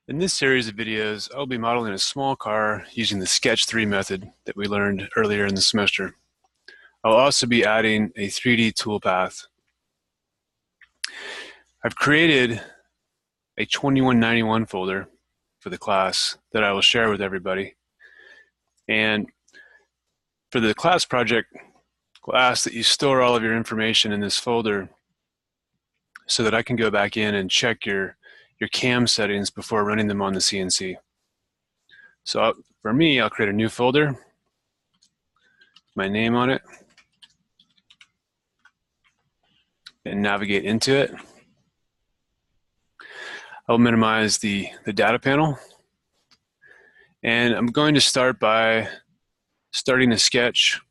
In this series of videos, I'll be modeling a small car using the Sketch 3 method that we learned earlier in the semester. I'll also be adding a 3D toolpath. I've created a 2191 folder for the class that I will share with everybody. And for the class project, I'll ask that you store all of your information in this folder so that I can go back in and check your CAM settings before running them on the CNC. So for me, I'll create a new folder, my name on it, and navigate into it. I'll minimize the data panel. And I'm going to start by starting a sketch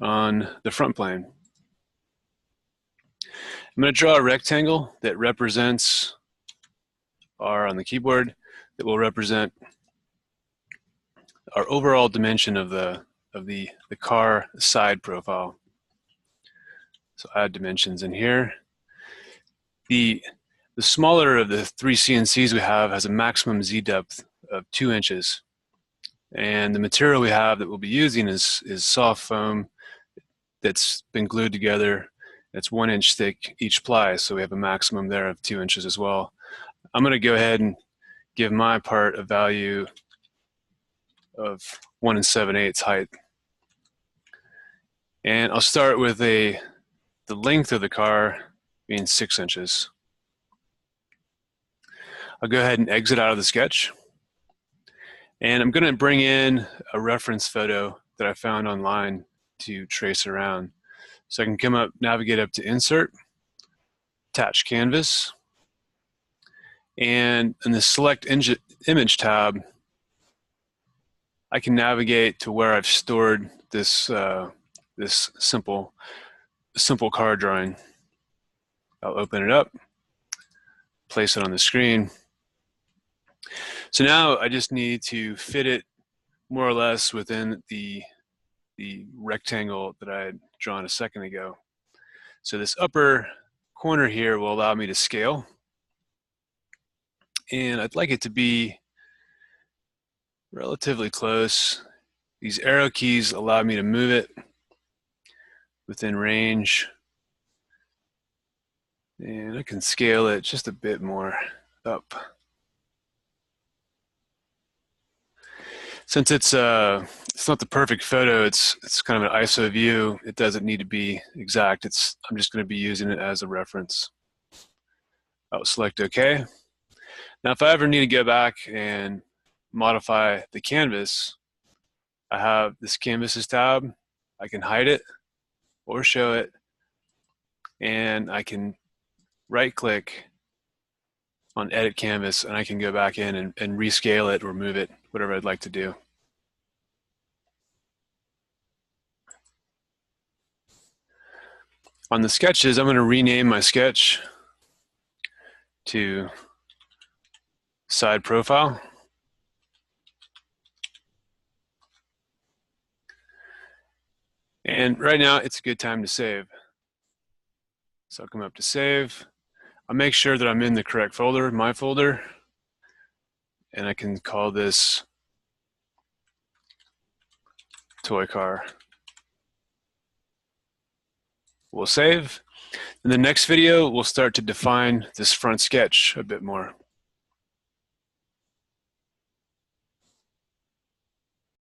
on the front plane. I'm going to draw a rectangle that represents on the keyboard, that will represent our overall dimension of the car side profile. So add dimensions in here. The smaller of the three CNCs we have has a maximum Z depth of 2 inches. And the material we have that we'll be using is soft foam that's been glued together. It's 1 inch thick each ply, so we have a maximum there of 2 inches as well. I'm going to go ahead and give my part a value of 1 7/8 height. And I'll start with the length of the car being 6 inches. I'll go ahead and exit out of the sketch. And I'm going to bring in a reference photo that I found online to trace around. So I can come up, navigate up to Insert, Attach Canvas, and in the Select Image tab, I can navigate to where I've stored this this simple car drawing. I'll open it up, place it on the screen. So now I just need to fit it more or less within the rectangle that I had drawn a second ago. So this upper corner here will allow me to scale. And I'd like it to be relatively close. These arrow keys allow me to move it within range. And I can scale it just a bit more up. Since it's not the perfect photo, it's kind of an ISO view, it doesn't need to be exact. I'm just going to be using it as a reference. I'll select OK. Now if I ever need to go back and modify the canvas, I have this Canvases tab. I can hide it or show it, and I can right-click on Edit Canvas, and I can go back in and rescale it or move it, whatever I'd like to do. On the sketches, I'm going to rename my sketch to Side Profile. And right now, it's a good time to save. So I'll come up to Save. I'll make sure that I'm in the correct folder, my folder, and I can call this Toy Car. We'll save. In the next video, we'll start to define this front sketch a bit more.